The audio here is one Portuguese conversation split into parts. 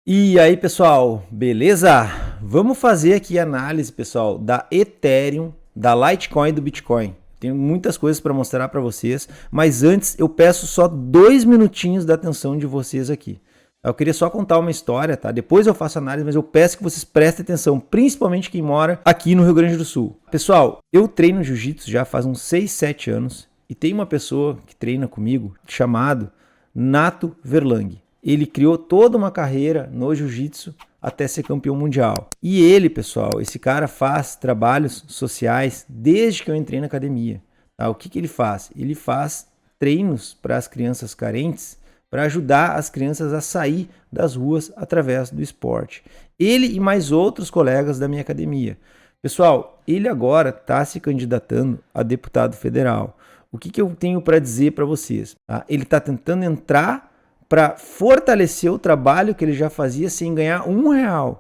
E aí, pessoal, beleza? Vamos fazer aqui a análise, pessoal, da Ethereum, da Litecoin e do Bitcoin. Tenho muitas coisas para mostrar para vocês, mas antes eu peço só 2 minutinhos da atenção de vocês aqui. Eu queria só contar uma história, tá? Depois eu faço a análise, mas eu peço que vocês prestem atenção, principalmente quem mora aqui no Rio Grande do Sul. Pessoal, eu treino jiu-jitsu já faz uns 6, 7 anos e tem uma pessoa que treina comigo chamado Nato Verlang. Ele criou toda uma carreira no jiu-jitsu até ser campeão mundial. E ele, pessoal, esse cara faz trabalhos sociais desde que eu entrei na academia. Tá? O que ele faz? Ele faz treinos para as crianças carentes, para ajudar as crianças a sair das ruas através do esporte. Ele e mais outros colegas da minha academia. Pessoal, ele agora está se candidatando a deputado federal. O que eu tenho para dizer para vocês? Tá? Ele está tentando entrar para fortalecer o trabalho que ele já fazia sem ganhar R$1,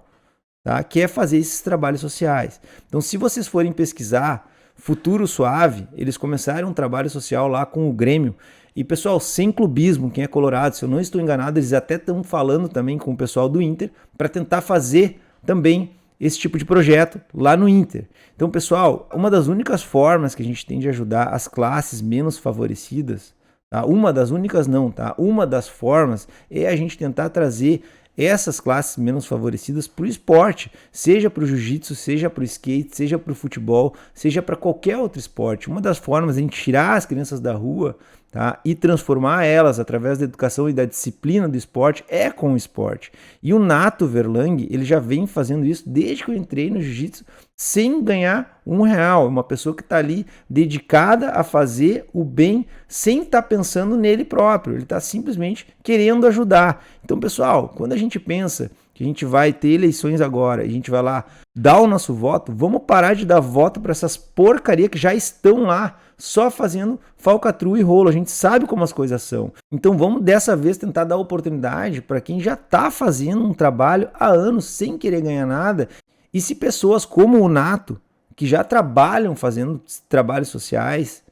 tá? Que é fazer esses trabalhos sociais. Então, se vocês forem pesquisar Futuro Suave, eles começaram um trabalho social lá com o Grêmio. E, pessoal, sem clubismo, quem é colorado, se eu não estou enganado, eles até estão falando também com o pessoal do Inter para tentar fazer também esse tipo de projeto lá no Inter. Então, pessoal, uma das únicas formas que a gente tem de ajudar as classes menos favorecidas, tá? Uma das únicas não, tá? Uma das formas é a gente tentar trazer essas classes menos favorecidas para o esporte, seja para o jiu-jitsu, seja para o skate, seja para o futebol, seja para qualquer outro esporte. Uma das formas de a gente tirar as crianças da rua, tá, e transformar elas através da educação e da disciplina do esporte é com o esporte. E o Nato Verlang, ele já vem fazendo isso desde que eu entrei no jiu-jitsu sem ganhar R$1. Uma pessoa que está ali dedicada a fazer o bem sem estar pensando nele próprio. Ele está simplesmente querendo ajudar. Então, pessoal, quando a gente pensa que a gente vai ter eleições agora e a gente vai lá dar o nosso voto, vamos parar de dar voto para essas porcaria que já estão lá só fazendo falcatrua e rolo. A gente sabe como as coisas são. Então vamos dessa vez tentar dar oportunidade para quem já está fazendo um trabalho há anos sem querer ganhar nada. E se pessoas como o Nato, que já trabalham fazendo trabalhos sociais,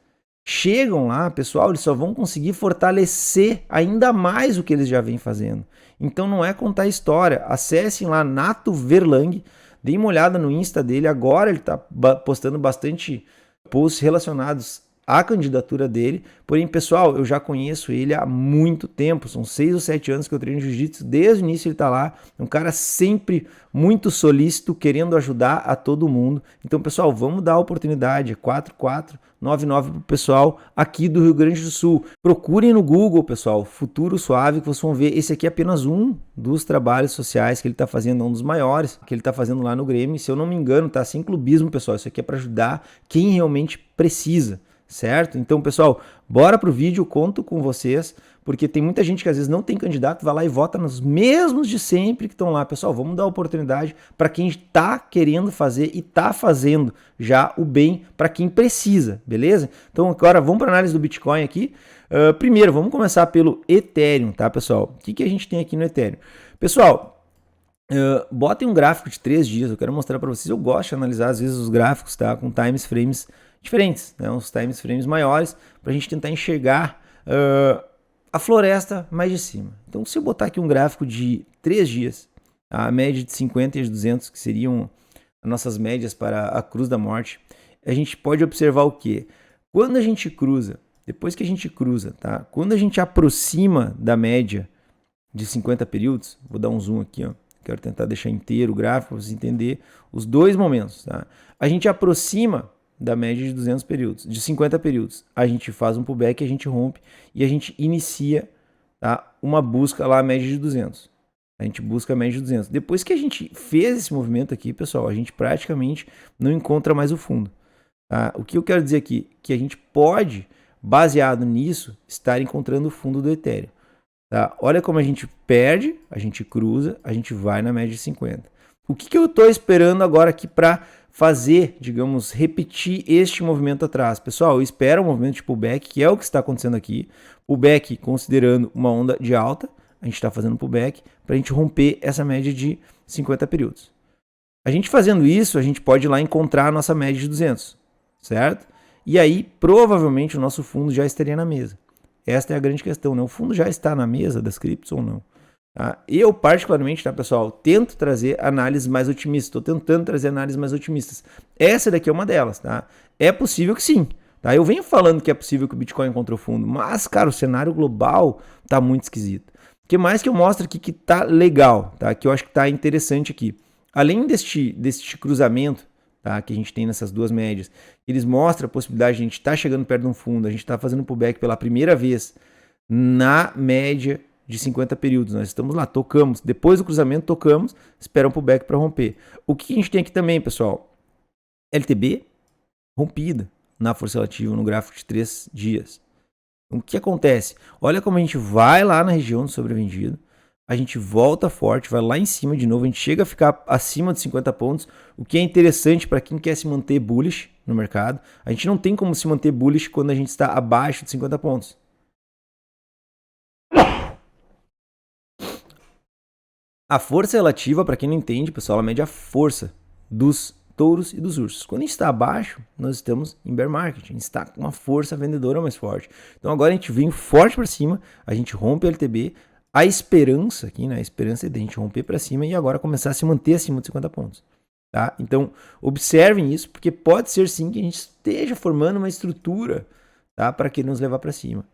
chegam lá, pessoal, eles só vão conseguir fortalecer ainda mais o que eles já vêm fazendo. Então não é contar história. Acessem lá Nato Verlang, deem uma olhada no Insta dele. Agora ele está postando bastante posts relacionados à candidatura dele. Porém, pessoal, eu já conheço ele há muito tempo. São 6 ou 7 anos que eu treino jiu-jitsu. Desde o início ele está lá. É um cara sempre muito solícito, querendo ajudar a todo mundo. Então, pessoal, vamos dar a oportunidade. 4499 para o pessoal aqui do Rio Grande do Sul. Procurem no Google, pessoal, Futuro Suave, que vocês vão ver. Esse aqui é apenas um dos trabalhos sociais que ele está fazendo, um dos maiores que ele está fazendo lá no Grêmio. Se eu não me engano, tá sem clubismo, pessoal. Isso aqui é para ajudar quem realmente precisa, certo? Então, pessoal, bora pro vídeo, conto com vocês, porque tem muita gente que às vezes não tem candidato, vai lá e vota nos mesmos de sempre que estão lá. Pessoal, vamos dar oportunidade para quem está querendo fazer e está fazendo já o bem para quem precisa, beleza? Então, agora vamos para a análise do Bitcoin aqui. Primeiro, vamos começar pelo Ethereum, tá, pessoal? O que a gente tem aqui no Ethereum? Pessoal, botem um gráfico de 3 dias, eu quero mostrar para vocês. Eu gosto de analisar às vezes os gráficos, tá, com times frames diferentes, né, uns times frames maiores, para a gente tentar enxergar a floresta mais de cima. Então, se eu botar aqui um gráfico de 3 dias, a média de 50 e de 200, que seriam as nossas médias para a Cruz da Morte, a gente pode observar o quê? Quando a gente cruza, depois que a gente cruza, tá? Quando a gente aproxima da média de 50 períodos, vou dar um zoom aqui, ó. Quero tentar deixar inteiro o gráfico para você entender os dois momentos, tá? A gente aproxima da média de 200 períodos, de 50 períodos. A gente faz um pullback, a gente rompe e a gente inicia, tá, uma busca lá, a média de 200. A gente busca a média de 200. Depois que a gente fez esse movimento aqui, pessoal, a gente praticamente não encontra mais o fundo. Tá? O que eu quero dizer aqui? Que a gente pode, baseado nisso, estar encontrando o fundo do Ethereum. Tá? Olha como a gente perde, a gente cruza, a gente vai na média de 50. O que eu estou esperando agora aqui para fazer, digamos, repetir este movimento atrás? Pessoal, eu espero um movimento de pullback, que é o que está acontecendo aqui. Pullback considerando uma onda de alta, a gente está fazendo pullback para a gente romper essa média de 50 períodos. A gente fazendo isso, a gente pode ir lá encontrar a nossa média de 200, certo? E aí, provavelmente, o nosso fundo já estaria na mesa. Esta é a grande questão, né? O fundo já está na mesa das criptos ou não? Tá? Eu, particularmente, tá, pessoal, tento trazer análises mais otimistas. Estou tentando trazer análises mais otimistas. Essa daqui é uma delas, tá? É possível que sim. Tá? Eu venho falando que é possível que o Bitcoin encontre o fundo, mas, cara, o cenário global tá muito esquisito. O que mais que eu mostro aqui que tá legal, tá? Que eu acho que tá interessante aqui. Além deste cruzamento, tá, que a gente tem nessas duas médias, eles mostram a possibilidade de a gente estar chegando perto de um fundo, a gente está fazendo pullback pela primeira vez na média de 50 períodos. Nós estamos lá, tocamos, depois do cruzamento tocamos, espera um pullback para romper. O que a gente tem aqui também, pessoal? LTB rompida na força relativa no gráfico de 3 dias. O que acontece? Olha como a gente vai lá na região do sobrevendido, a gente volta forte, vai lá em cima de novo, a gente chega a ficar acima de 50 pontos, o que é interessante para quem quer se manter bullish no mercado. A gente não tem como se manter bullish quando a gente está abaixo de 50 pontos. A força relativa, para quem não entende, pessoal, ela mede a força dos touros e dos ursos. Quando a gente está abaixo, nós estamos em bear market, a gente está com uma força vendedora mais forte. Então agora a gente vem forte para cima, a gente rompe o LTB, a esperança aqui, né? A esperança é de a gente romper para cima e agora começar a se manter acima de 50 pontos. Tá? Então observem isso, porque pode ser sim que a gente esteja formando uma estrutura, tá? Para que nos levar para cima.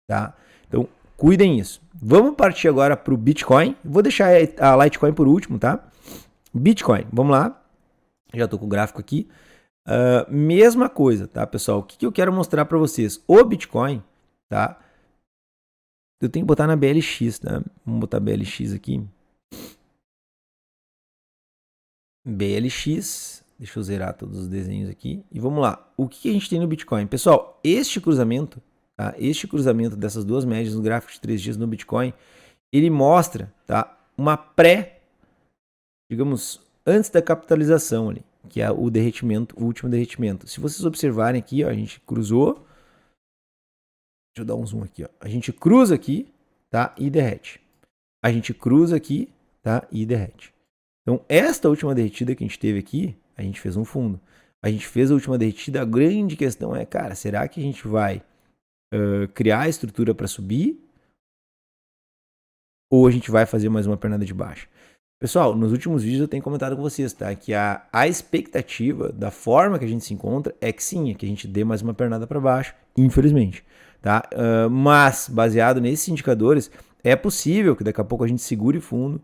Tá? Então cuidem isso. Vamos partir agora para o Bitcoin. Vou deixar a Litecoin por último, tá? Bitcoin, vamos lá. Já estou com o gráfico aqui. Mesma coisa, tá, pessoal? O que eu quero mostrar para vocês? O Bitcoin, tá? Eu tenho que botar na BLX, tá? Vamos botar BLX aqui. BLX. Deixa eu zerar todos os desenhos aqui. E vamos lá. O que a gente tem no Bitcoin? Pessoal, este cruzamento, tá? Este cruzamento dessas duas médias no gráfico de 3 dias no Bitcoin, ele mostra, tá, uma digamos, antes da capitalização ali, que é o derretimento, o último derretimento. Se vocês observarem aqui, ó, a gente cruzou. Deixa eu dar um zoom aqui, ó. A gente cruza aqui, tá, e derrete. A gente cruza aqui, tá, e derrete. Então, esta última derretida que a gente teve aqui, a gente fez um fundo. A gente fez a última derretida, a grande questão é, cara, será que a gente vai criar a estrutura para subir? Ou a gente vai fazer mais uma pernada de baixa? Pessoal, nos últimos vídeos eu tenho comentado com vocês, tá? Que a expectativa da forma que a gente se encontra é que sim, é que a gente dê mais uma pernada para baixo, infelizmente, tá? Mas, baseado nesses indicadores, é possível que daqui a pouco a gente segure fundo,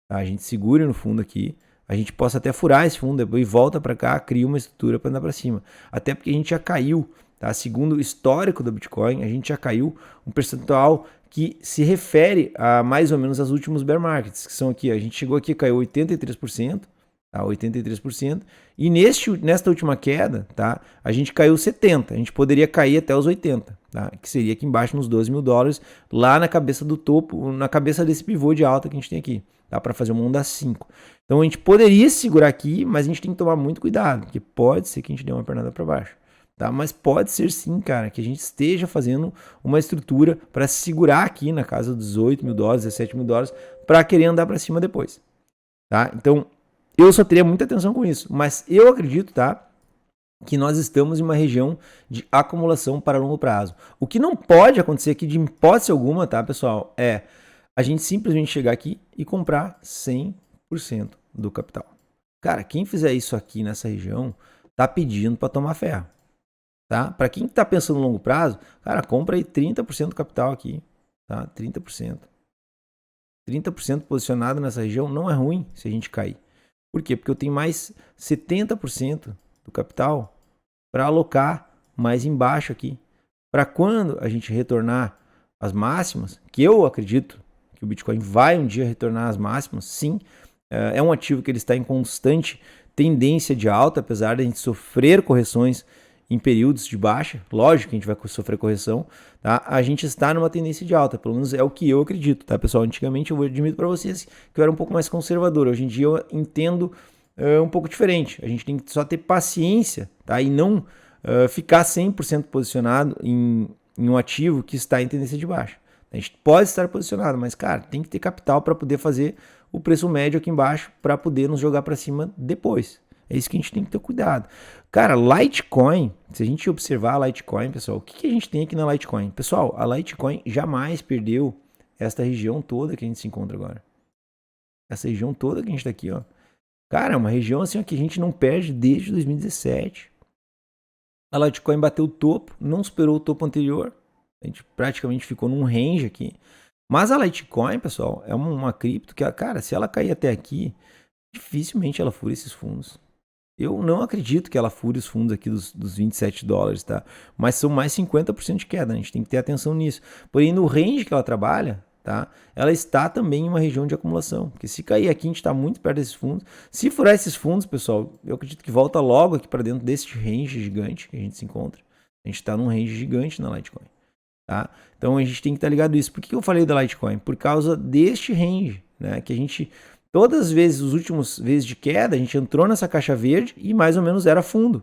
tá? A gente segure no fundo aqui, a gente possa até furar esse fundo, depois volta para cá, cria uma estrutura para andar para cima. Até porque a gente já caiu, tá? Segundo o histórico do Bitcoin, a gente já caiu um percentual que se refere a mais ou menos aos últimos bear markets, que são aqui, a gente chegou aqui, caiu 83%, tá? 83%, e nesta última queda, tá? A gente caiu 70%, a gente poderia cair até os 80%, tá? Que seria aqui embaixo nos $12.000, lá na cabeça do topo, na cabeça desse pivô de alta que a gente tem aqui, tá? Para fazer uma onda 5. Então a gente poderia segurar aqui, mas a gente tem que tomar muito cuidado, porque pode ser que a gente dê uma pernada para baixo. Tá? Mas pode ser sim, cara, que a gente esteja fazendo uma estrutura para segurar aqui na casa dos $18.000, $17.000, para querer andar para cima depois. Tá? Então, eu só teria muita atenção com isso. Mas eu acredito, tá, que nós estamos em uma região de acumulação para longo prazo. O que não pode acontecer aqui de hipótese alguma, tá, pessoal, é a gente simplesmente chegar aqui e comprar 100% do capital. Cara, quem fizer isso aqui nessa região tá pedindo para tomar ferro. Tá? Para quem está pensando no longo prazo, cara, compra aí 30% do capital aqui, tá? 30%. 30% posicionado nessa região não é ruim se a gente cair. Por quê? Porque eu tenho mais 70% do capital para alocar mais embaixo aqui. Para quando a gente retornar as máximas, que eu acredito que o Bitcoin vai um dia retornar às máximas, sim, é um ativo que ele está em constante tendência de alta, apesar de a gente sofrer correções em períodos de baixa, lógico que a gente vai sofrer correção, tá? A gente está numa tendência de alta, pelo menos é o que eu acredito, tá, pessoal? Antigamente eu admito para vocês que eu era um pouco mais conservador, hoje em dia eu entendo um pouco diferente. A gente tem que só ter paciência, tá? E não ficar 100% posicionado em um ativo que está em tendência de baixa. A gente pode estar posicionado, mas, cara, tem que ter capital para poder fazer o preço médio aqui embaixo para poder nos jogar para cima depois. É isso que a gente tem que ter cuidado. Cara, Litecoin, se a gente observar a Litecoin, pessoal, o que a gente tem aqui na Litecoin? Pessoal, a Litecoin jamais perdeu esta região toda que a gente se encontra agora. Essa região toda que a gente tá aqui, ó. Cara, é uma região assim ó, que a gente não perde desde 2017. A Litecoin bateu o topo, não superou o topo anterior. A gente praticamente ficou num range aqui. Mas a Litecoin, pessoal, é uma cripto que, cara, se ela cair até aqui, dificilmente ela fura esses fundos. Eu não acredito que ela fure os fundos aqui dos $27, tá? Mas são mais 50% de queda, a gente tem que ter atenção nisso. Porém, no range que ela trabalha, tá? Ela está também em uma região de acumulação. Porque se cair aqui, a gente está muito perto desses fundos. Se furar esses fundos, pessoal, eu acredito que volta logo aqui para dentro desse range gigante que a gente se encontra. A gente está num range gigante na Litecoin. Tá? Então a gente tem que estar ligado nisso. Por que eu falei da Litecoin? Por causa deste range, né? Que a gente, todas as vezes, os últimos vezes de queda, a gente entrou nessa caixa verde e mais ou menos era fundo.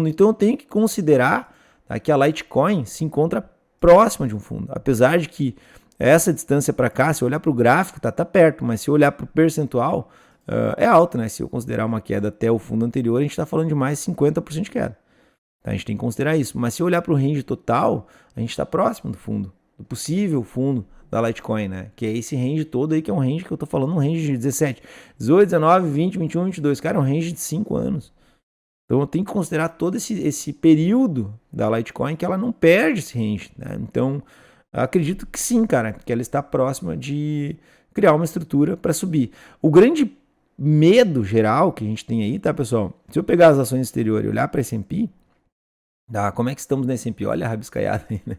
Então eu tenho que considerar, tá, que a Litecoin se encontra próxima de um fundo. Apesar de que essa distância para cá, se eu olhar para o gráfico, tá perto, mas se eu olhar para o percentual, é alto, né? Se eu considerar uma queda até o fundo anterior, a gente está falando de mais 50% de queda. A gente tem que considerar isso. Mas se olhar para o range total, a gente está próximo do fundo, do possível fundo da Litecoin, né? Que é esse range todo aí, que é um range que eu estou falando, um range de 17, 18, 19, 20, 21, 22. Cara, é um range de 5 anos. Então eu tenho que considerar todo esse período da Litecoin que ela não perde esse range, né? Então, acredito que sim, cara, que ela está próxima de criar uma estrutura para subir. O grande medo geral que a gente tem aí, tá, pessoal? Se eu pegar as ações exteriores e olhar para S&P, tá, como é que estamos no S&P? Olha a rabiscaiada aí, né?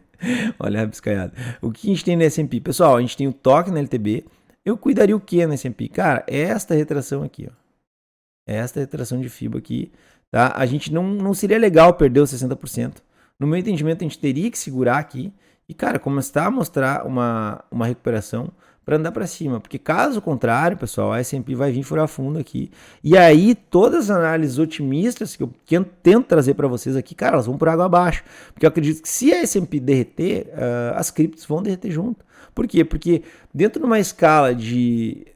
Olha a rabiscaiada. O que a gente tem no S&P? Pessoal, a gente tem o toque na LTB. Eu cuidaria o que no S&P? Cara, esta retração aqui, ó. Esta retração de FIBA aqui, tá? A gente não seria legal perder os 60%. No meu entendimento, a gente teria que segurar aqui e, cara, começar a mostrar uma recuperação para andar para cima, porque caso contrário, pessoal, a S&P vai vir furar fundo aqui. E aí todas as análises otimistas que eu tento trazer para vocês aqui, cara, elas vão por água abaixo, porque eu acredito que se a S&P derreter, as criptos vão derreter junto. Por quê? Porque dentro de uma escala de,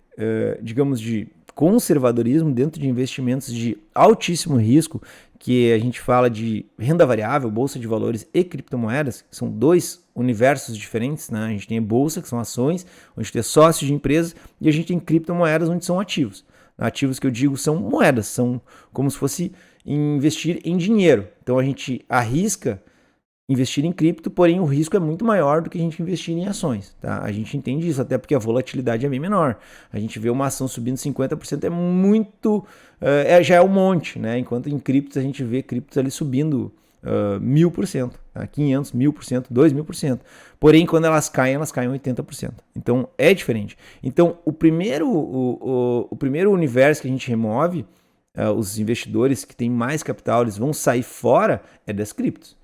digamos, de conservadorismo, dentro de investimentos de altíssimo risco, que a gente fala de renda variável, bolsa de valores e criptomoedas, que são dois universos diferentes, né? A gente tem bolsa, que são ações, onde tem sócios de empresas, e a gente tem criptomoedas, onde são ativos. Ativos que eu digo são moedas, são como se fosse investir em dinheiro. Então a gente arrisca investir em cripto, porém o risco é muito maior do que a gente investir em ações, tá? A gente entende isso, até porque a volatilidade é bem menor. A gente vê uma ação subindo 50% é muito, já é um monte, né? Enquanto em criptos a gente vê criptos ali subindo 1000%, tá? 500, 1000%, 2000%. Porém, quando elas caem 80%. Então é diferente. Então o primeiro universo que a gente remove, os investidores que têm mais capital, eles vão sair fora das criptos.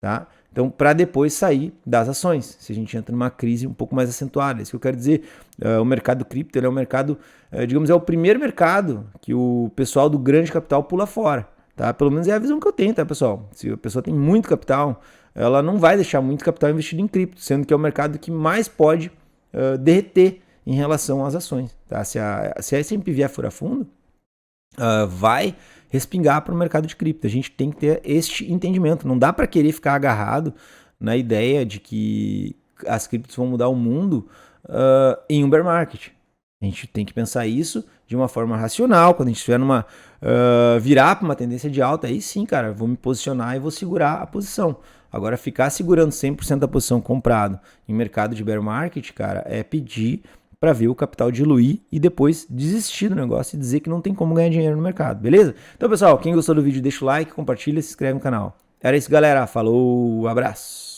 Tá? Então, para depois sair das ações, se a gente entra numa crise um pouco mais acentuada. Isso que eu quero dizer, o mercado cripto ele é um mercado, digamos, é o primeiro mercado que o pessoal do grande capital pula fora. Tá? Pelo menos é a visão que eu tenho, tá, pessoal? Se a pessoa tem muito capital, ela não vai deixar muito capital investido em cripto, sendo que é o mercado que mais pode derreter em relação às ações. Tá? Se a S&P vier furar fundo, vai respingar para o mercado de cripto. A gente tem que ter este entendimento. Não dá para querer ficar agarrado na ideia de que as criptos vão mudar o mundo em um bear market. A gente tem que pensar isso de uma forma racional. Quando a gente estiver virar para uma tendência de alta, aí sim, cara, vou me posicionar e vou segurar a posição. Agora, ficar segurando 100% da posição comprado em mercado de bear market, cara, é pedir para ver o capital diluir e depois desistir do negócio e dizer que não tem como ganhar dinheiro no mercado, beleza? Então, pessoal, quem gostou do vídeo, deixa o like, compartilha e se inscreve no canal. Era isso, galera. Falou, abraço!